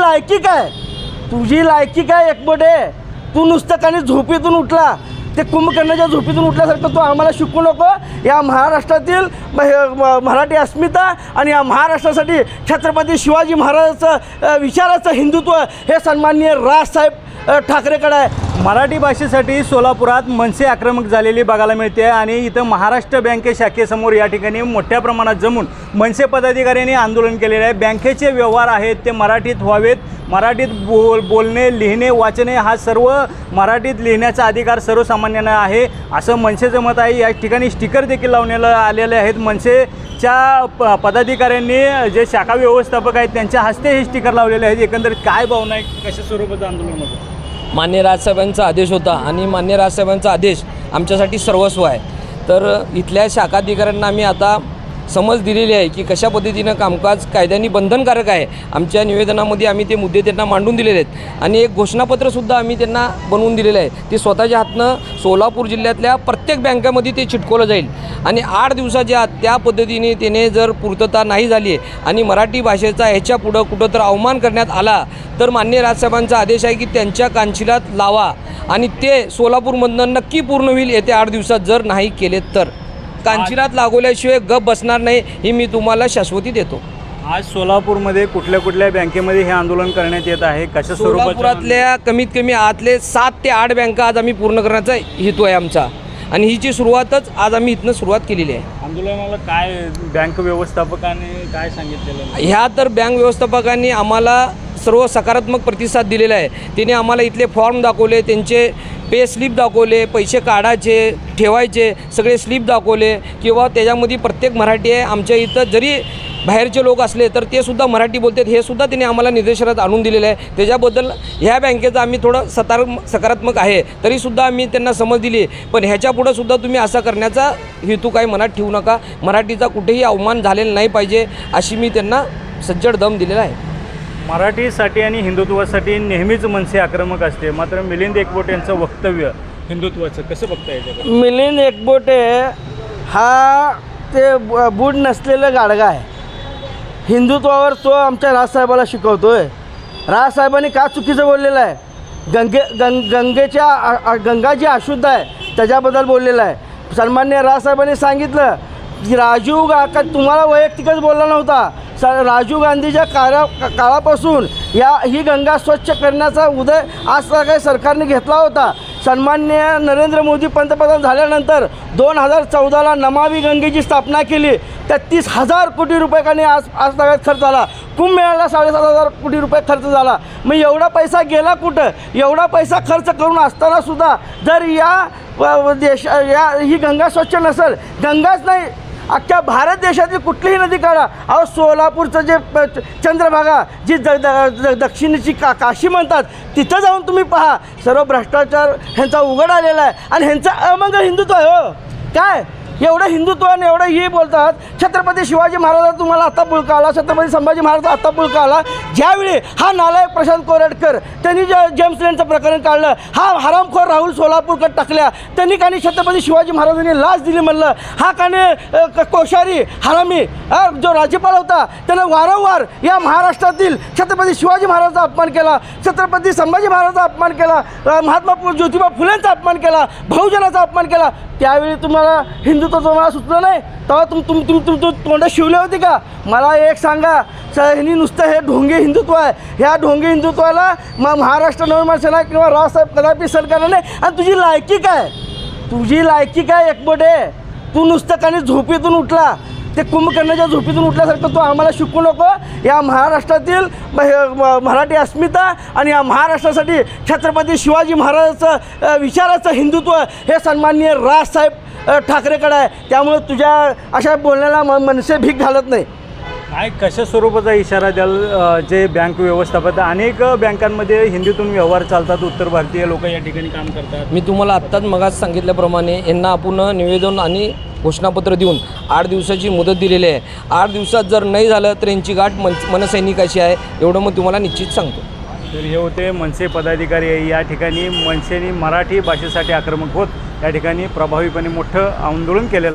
लायकी काय? तुझी लायकी काय एकबोटे? तू नुसतं काही झोपेतून उठला, ते कुंभकर्णाच्या झोपेतून उठल्यासारखं तू आम्हाला शिकू नको. या महाराष्ट्रातील मराठी अस्मिता आणि या महाराष्ट्रासाठी छत्रपती शिवाजी महाराजांचं विचाराचं हिंदुत्व हे सन्माननीय राजसाहेब ठाकरेकडे आहे. मराठी भाषेसाठी सोलापुरात मनसे आक्रमक झालेली बघायला मिळते आणि इथं महाराष्ट्र बँके शाखेसमोर या ठिकाणी मोठ्या प्रमाणात जमून मनसे पदाधिकाऱ्यांनी आंदोलन केलेले आहे. बँकेचे व्यवहार आहेत ते मराठीत व्हावेत, मराठीत बोलणे, लिहिणे, वाचणे हा सर्व मराठीत लिहिण्याचा अधिकार सर्वसामान्यांना आहे असं मनसेचं मत आहे. या ठिकाणी स्टिकर देखील लावण्याला आलेले आहेत. मनसेच्या पदाधिकाऱ्यांनी जे शाखा व्यवस्थापक आहेत त्यांच्या हस्ते हे स्टिकर लावलेले आहेत. एकंदरीत काय भावना आहे, कशा स्वरूपाचं आंदोलन होतं? मान्य राजसाहेबांचा आदेश होता आणि मान्य राजसाहेबांचा आदेश आमच्यासाठी सर्वस्व आहे. तर इथल्या शाखाधिकाऱ्यांना आम्ही आता समज दिलेली आहे की कशा पद्धतीनं कामकाज कायद्याने बंधनकारक आहे. आमच्या निवेदनामध्ये आम्ही ते मुद्दे त्यांना मांडून दिलेले आहेत आणि एक घोषणापत्रसुद्धा आम्ही त्यांना बनवून दिलेलं आहे. ते स्वतःच्या हातनं सोलापूर जिल्ह्यातल्या प्रत्येक बँकामध्ये ते चिटकवलं जाईल आणि 8 दिवसाच्या आत त्या पद्धतीने त्याने जर पूर्तता नाही झाली आणि मराठी भाषेचा ह्याच्या पुढं कुठं तर अवमान करण्यात आला तर मान्य राजसाहेबांचा आदेश आहे की त्यांच्या कानशिलात लावा आणि ते सोलापूरमधनं नक्की पूर्ण होईल येत्या 8 दिवसात जर नाही केले तर. कानशिलात लागवल्याशिवाय गप बसणार नाही ही मी तुम्हाला शाश्वती देतो. आज सोलापूरमध्ये कुठल्या बँकेमध्ये हे आंदोलन करण्यात येत आहे? कशा स्वरूपात? सोलापुरातल्या कमीत कमी आतले 7 ते 8 बँका आज आम्ही पूर्ण करण्याचा हेतू आहे आमचा आणि हिची सुरुवातच आज आम्ही इथनं सुरुवात केलेली आहे. आंदोलनाला काय बँक व्यवस्थापकाने काय सांगितलेलं? ह्या तर बँक व्यवस्थापकांनी आम्हाला सर्व सकारात्मक प्रतिसाद दिलेला आहे. त्यांनी आम्हाला इथले फॉर्म दाखवले, त्यांचे पे स्लिप दाखवले, पैसे काढायचे ठेवायचे सगळे स्लिप दाखवले किंवा त्याच्यामध्ये प्रत्येक मराठी आहे. आमच्या इथं जरी बाहेरचे लोक असले तर ते सुद्धा मराठी बोलतात हे सुद्धा त्यांनी आम्हाला निदर्शनात आणून दिलेलं आहे. त्याच्याबद्दल ह्या बँकेचं आम्ही थोडं सकारात्मक आहे तरीसुद्धा आम्ही त्यांना समज दिली. पण ह्याच्यापुढं सुद्धा तुम्ही असा करण्याचा हेतू काही मनात ठेवू नका. मराठीचा कुठेही अवमान झालेला नाही पाहिजे अशी मी त्यांना सज्जड दम दिलेला आहे. मराठीसाठी आणि हिंदुत्वासाठी नेहमीच मनसे आक्रमक असते, मात्र मिलिंद एकबोटे यांचं वक्तव्य हिंदुत्वाचं कसं बघता येतं? मिलिंद एकबोटे हा ते बूड नसलेलं गाडगा आहे. हिंदुत्वावर तो आमच्या राजसाहेबाला शिकवतोय. राजसाहेबांनी का चुकीचं बोललेलं आहे? गंगा जी अशुद्ध आहे त्याच्याबद्दल बोललेलं आहे. सन्मान्य राजसाहेबांनी सांगितलं की तुम्हाला वैयक्तिकच बोलला नव्हता. राजीव गांधीच्या काळापासून ही गंगा स्वच्छ करण्याचा उदय आज काही सरकारने घेतला होता. सन्मान्य नरेंद्र मोदी पंतप्रधान झाल्यानंतर 2014ला नमामि गंगेची स्थापना केली. 33,000 कोटी रुपये आज सगळ्यात खर्च झाला. कुंभमेळ्याला 7,500 कोटी रुपये खर्च झाला. मग एवढा पैसा गेला कुठं? एवढा पैसा खर्च करून असतानासुद्धा जर ही गंगा स्वच्छ नसेल, गंगाच नाही अख्ख्या भारत देशातील कुठलीही नदी काढा. अहो सोलापूरचं जे चंद्रभागा जी दक्षिणेची काशी म्हणतात तिथं जाऊन तुम्ही पहा. सर्व भ्रष्टाचार ह्यांचा उघड आलेला आहे आणि ह्यांचा अमंग हिंदुत्व आहे. हो काय एवढं हिंदुत्व आणि एवढं हे बोलतात. छत्रपती शिवाजी महाराज तुम्हाला आत्ता पुळका आला, छत्रपती संभाजी महाराज आत्ता पुळका आला. ज्यावेळी हा नालायक प्रशांत कोरटकर त्यांनी जेम्स लेनचं प्रकरण काढलं, हा हरामखोर राहुल सोलापूरकर टाकल्या, त्यांनी काही छत्रपती शिवाजी महाराजांनी लाच दिली म्हणलं. हा काने कोश्यारी हरामी जो राज्यपाल होता त्यानं वारंवार या महाराष्ट्रातील छत्रपती शिवाजी महाराजांचा अपमान केला, छत्रपती संभाजी महाराजांचा अपमान केला, महात्मा ज्योतिबा फुलेंचा अपमान केला, बहुजनाचा अपमान केला. त्यावेळी तुम्हाला हिंदुत्व तुम्हाला सुचलं नाही तेव्हा तुम्ही तोंड शिवले होते का? मला एक सांगा, ह्यांनी नुसतं हे ढोंगे हिंदुत्व आहे. ह्या ढोंगे हिंदुत्वाला महाराष्ट्र नवनिर्माण सेना किंवा राजसाहेब कदापि सरकार नाही. आणि तुझी लायकी काय? तुझी लायकी काय एकबोटे? तू नुसतं काही झोपेतून उठला, ते कुंभकर्णाच्या झोपेतून उठल्यासारखं तू आम्हाला शिकू नको. या महाराष्ट्रातील मराठी अस्मिता आणि या महाराष्ट्रासाठी छत्रपती शिवाजी महाराजांचं विचाराचं हिंदुत्व हे सन्माननीय राजसाहेब ठाकरेकडे आहे. त्यामुळे तुझ्या अशा बोलण्याला मनसे भीक घालत नाही. काय कशा स्वरूपाचा इशारा द्याल? जे बँक व्यवस्थापक अनेक बँकांमध्ये हिंदीतून व्यवहार चालतात, उत्तर भारतीय लोक या ठिकाणी काम करतात. मी तुम्हाला आत्ताच मगाच सांगितल्याप्रमाणे यांना आपण निवेदन आणि घोषणापत्र देऊन 8 दिवसाची मुदत दिलेली आहे. 8 दिवसात जर नाही झालं तर यांची गाठ मनसैनिकाची आहे एवढं मग तुम्हाला निश्चित सांगतो. तर हे होते मनसे पदाधिकारी. या ठिकाणी मनसेने मराठी भाषेसाठी आक्रमक होत या ठिकाणी प्रभावीपणे मोठं आंदोलन केलेलं